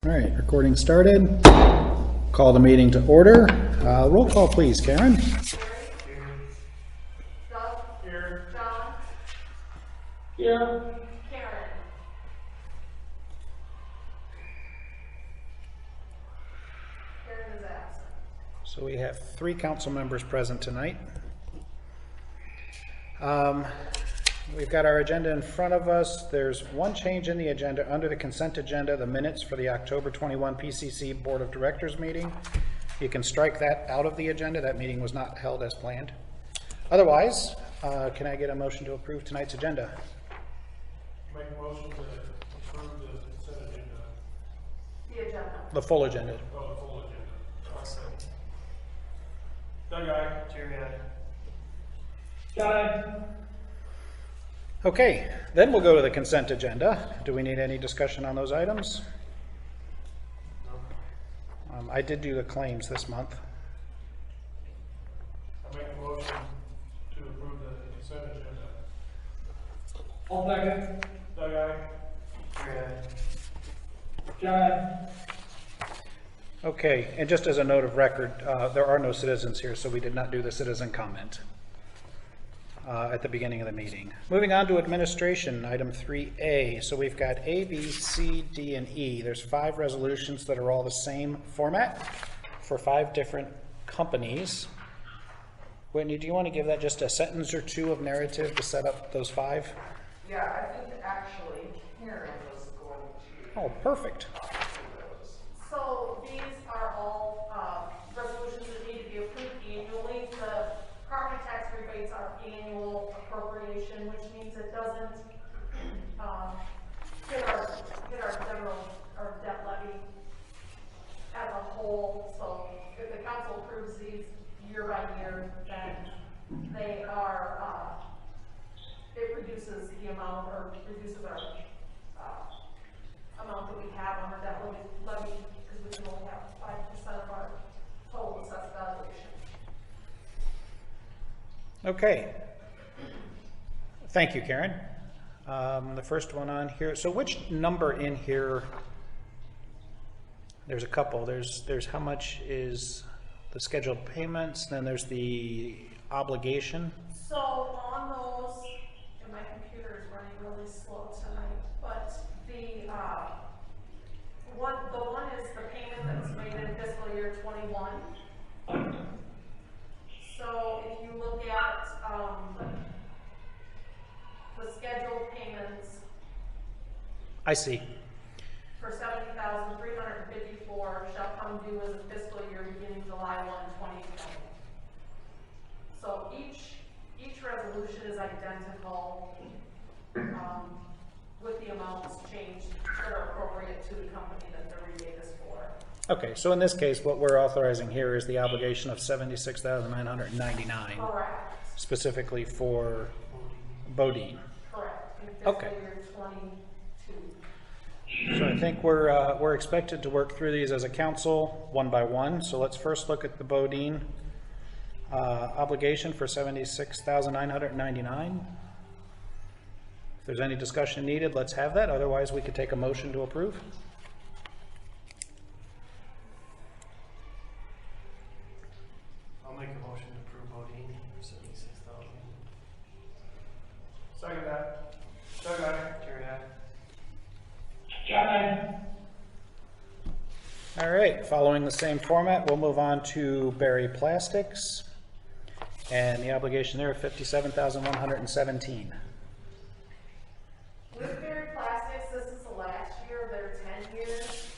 All right, recording started. Call the meeting to order. Roll call, please. Karen? Here. Doug? Here. John? Here. Karen? Karen is absent. So we have 3 council members present tonight. We've got our agenda in front of us. There's one change in the agenda under the consent agenda, the minutes for the October 21 PCC Board of Directors meeting. You can strike that out of the agenda. That meeting was not held as planned. Otherwise, can I get a motion to approve tonight's agenda? Make a motion to approve the consent agenda. The agenda. The full agenda. Oh, the full agenda. I'll second. Doug, aye. Jerry, aye. John, aye. Okay, then we'll go to the consent agenda. Do we need any discussion on those items? No. I did do the claims this month. I make a motion to approve the consent agenda. All second. Doug, aye. Jerry, aye. John, aye. Okay, and just as a note of record, there are no citizens here, so we did not do the citizen comment at the beginning of the meeting. Moving on to administration, item 3A. So we've got A, B, C, D, and E. There's 5 resolutions that are all the same format for 5 different companies. Whitney, do you want to give that just a sentence or 2 of narrative to set up those 5? Yeah, I think actually Karen was going to. Oh, perfect. So these are all resolutions that need to be approved annually. The property tax rebates are annual appropriation, which means it doesn't hit our general or debt levy as a whole. So if the council approves these year by year, then they are it reduces the amount or reduces our amount that we have on our debt levy because we can only have 5% of our total assessed valuation. Okay. Thank you, Karen. The first one on here. So which number in here? There's a couple. There's how much is the scheduled payments, then there's the obligation. So on those, and my computer is running really slow tonight, but the one is the payment that was made in fiscal year 21. So if you look at the scheduled payments I see. for $70,354 shall come due in the fiscal year beginning July 1, 2020. So each resolution is identical with the amounts changed that are appropriate to the company that the rebate is for. Okay, so in this case, what we're authorizing here is the obligation of $76,999, Correct. specifically for Bodine. Correct. In fiscal Okay. year 22. So I think we're expected to work through these as a council one by one. So let's first look at the Bodine obligation for $76,999. If there's any discussion needed, let's have that. Otherwise, we could take a motion to approve. I'll make a motion to approve Bodine for $76,000. Second that. Doug, aye. Jerry, aye. John, aye. All right, following the same format, we'll move on to Berry Plastics. And the obligation there of $57,117. With Berry Plastics, this is the last year of their 10 years.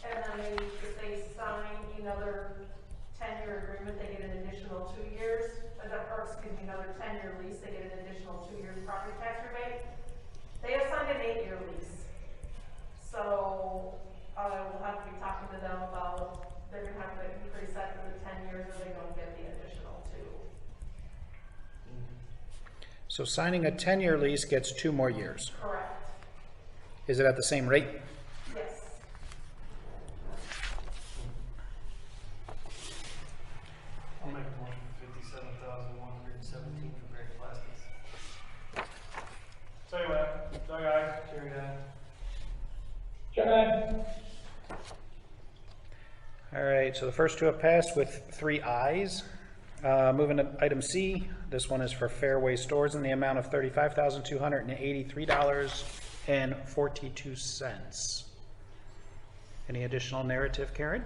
And then if they sign another 10-year agreement, they get an additional 2 years. Or excuse me, another 10-year lease, they get an additional 2 years property tax rebate. They have signed an 8-year lease. So I will have to be talking to them about they're going to have to increase that for the 10 years or they don't get the additional 2. So signing a 10-year lease gets 2 more years. Correct. Is it at the same rate? Yes. I'll make a motion for $57,117 for Berry Plastics. Second that. Doug, aye. Jerry, aye. John, aye. All right, so the first two have passed with 3 ayes. Moving to item C, this one is for Fairway Stores in the amount of $35,283.42. Any additional narrative, Karen?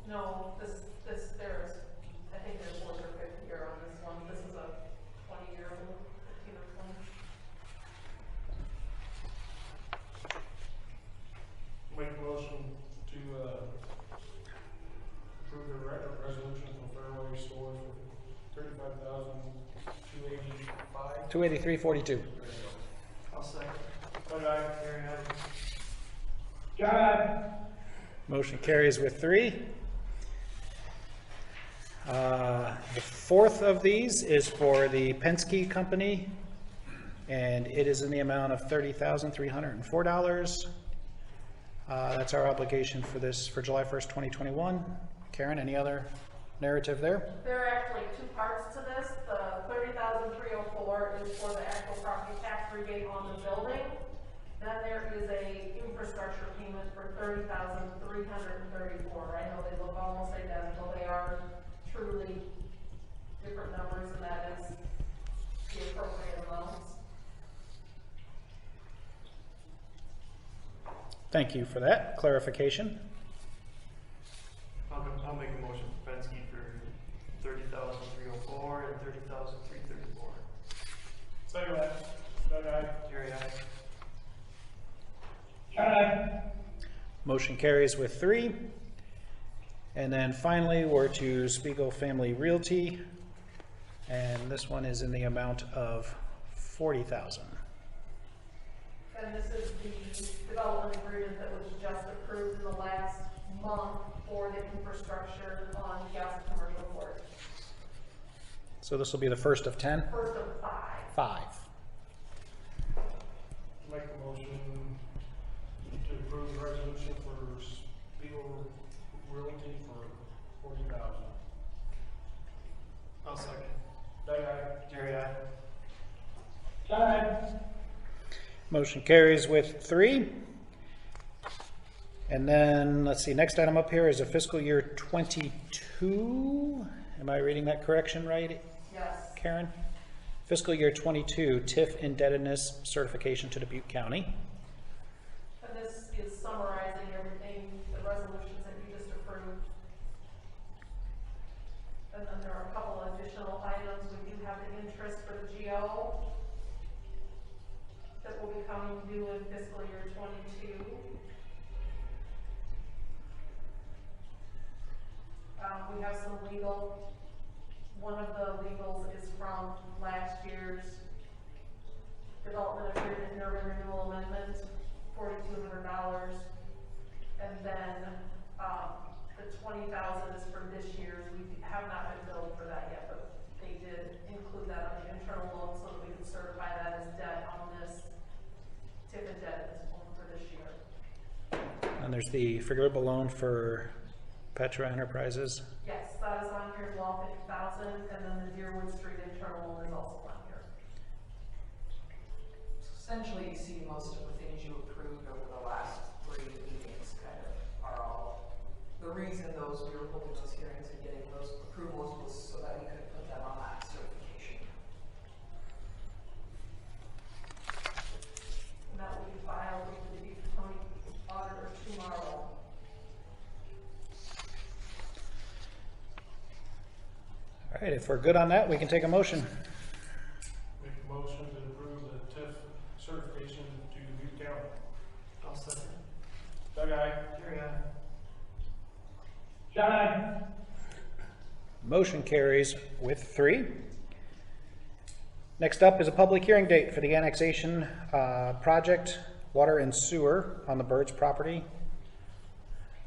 No, there's, I think there's more than a 50-year on this one. This is a 20-year old, 15 or 20. Make a motion to approve the resolution for Fairway Stores for $35,285. 283.42. I'll second. Doug, aye. Jerry, aye. John, I. Motion carries with 3. The fourth of these is for the Penske Company, and it is in the amount of $30,304. That's our obligation for this for July 1st, 2021. Karen, any other narrative there? There are actually 2 parts to this. The $30,304 is for the actual property tax rebate on the building. Then there is a infrastructure payment for $30,334. I know they look almost identical. They are truly different numbers, and that is the appropriate amounts. Thank you for that clarification. I'll make a motion for Penske for $30,304 and $30,334. Second that. Doug, aye. Jerry, aye. John, I. Motion carries with 3. And then finally, we're to Spiegel Family Realty, and this one is in the amount of $40,000. And this is the development agreement that was just approved in the last month for the infrastructure on Peosta Commercial Court. So this will be the first of 10? First of 5. 5. Make a motion to approve the resolution for Spiegel Realty for $40,000. I'll second. Doug, aye. Jerry, aye. John, I. Motion carries with 3. And then, let's see, next item up here is a fiscal year 22. Am I reading that correction right, Yes. Karen? Fiscal year 22 TIF indebtedness certification to Dubuque County. And this is summarizing everything, the resolutions that you just approved. And then there are a couple additional items. We do have the interest for the GO that will be coming due in fiscal year 22. We have some legal. One of the legals is from last year's development agreement and urban renewal amendment, $4,200. And then the $20,000 is for this year's. We have not been billed for that yet, but they did include that on the internal loan so that we could certify that as debt on this TIF indebtedness form for this year. And there's the forgivable loan for Petra Enterprises. Yes, that is on here as well, $50,000, and then the Deerwood Street internal loan is also on here. Essentially, you see most of the things you approved over the last 3 meetings kind of are all, the reason we were holding those hearings and getting those approvals was so that we could put them on that certification. And that will be filed with the Dubuque County auditor tomorrow. All right, if we're good on that, we can take a motion. Make a motion to approve the TIF certification to Dubuque County. I'll second. Doug, aye. Jerry, aye. John, I. Motion carries with 3. Next up is a public hearing date for the annexation project, water and sewer on the Birds property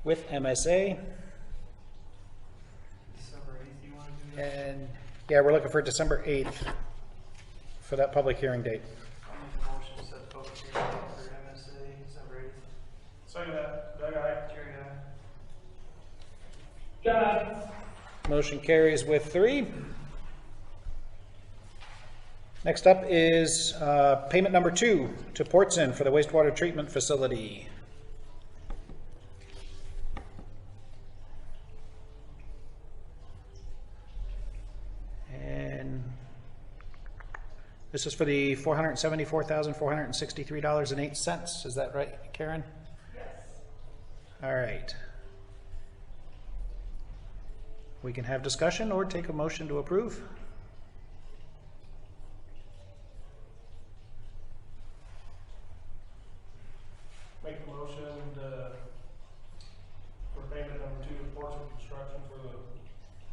with MSA. December 8th, you want to do that? And yeah, we're looking for December 8th for that public hearing date. I'll make a motion to set the public hearing date for MSA December 8th. Second that. Doug, aye. Jerry, aye. John, I. Motion carries with 3. Next up is payment number 2 to Portson for the wastewater treatment facility. This is for the $474,463.08. Is that right, Karen? Yes. All right. We can have discussion or take a motion to approve. Make a motion for payment number 2 to Portsmouth Construction for the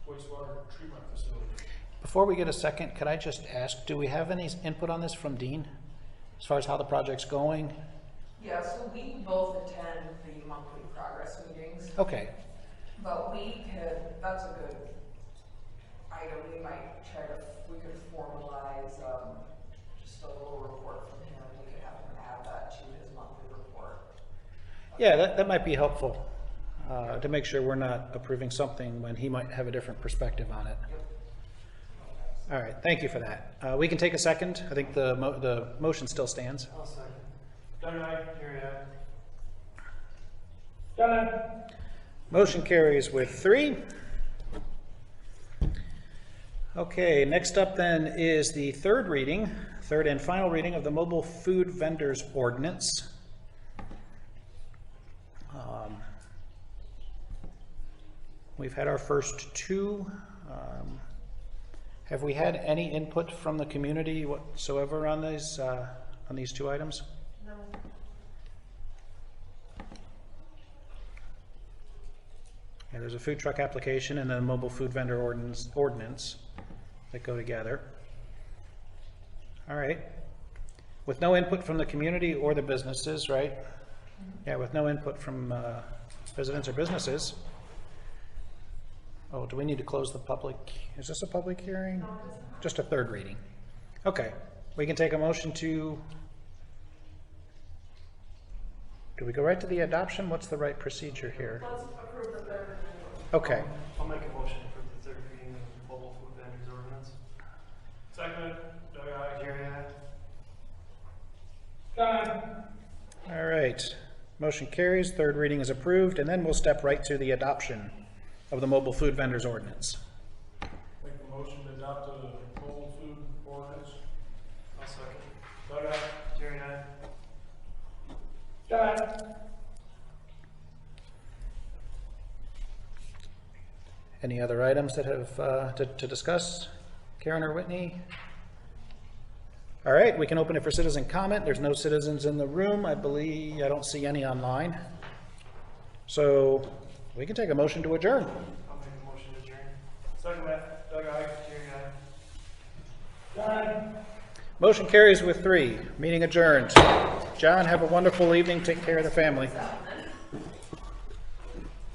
wastewater treatment facility. Before we get a second, could I just ask, do we have any input on this from Dean? As far as how the project's going? Yeah, so we both attend the monthly progress meetings, Okay, but we could, that's a good item, we might try to, we could formalize, just a little report from him, we could have him add that to his monthly report. yeah, that might be helpful, to make sure we're not approving something when he might have a different perspective on it. All right, thank you for that. We can take a second. I think the motion still stands. I'll second. Doug, aye. Jerry, aye. John, I. Motion carries with 3. Okay, next up then is the third and final reading of the Mobile Food Vendors Ordinance. We've had our first 2. Have we had any input from the community whatsoever on these 2 items? No. Yeah, there's a food truck application and then a mobile food vendor ordinance that go together. All right. With no input from the community or the businesses, right? Yeah, with no input from residents or businesses. Oh, do we need to close the public? Is this a public hearing? Just a third reading. Okay, we can take a motion to, do we go right to the adoption? What's the right procedure here? Let's approve the third reading. Okay, I'll make a motion for the third reading of the mobile food vendors ordinance. Second. Doug, aye. Jerry, aye. John, I. all right. Motion carries, third reading is approved, and then we'll step right to the adoption of the mobile food vendors ordinance. Make a motion to adopt the mobile food ordinance. I'll second. Doug, aye. Jerry, aye. John, I. Any other items that have to discuss, Karen or Whitney? All right, we can open it for citizen comment. There's no citizens in the room. I don't see any online. So we can take a motion to adjourn. I'll make a motion to adjourn. Second that. Doug, aye. Jerry, aye. John, I. Motion carries with 3. Meeting adjourned. John, have a wonderful evening. Take care of the family.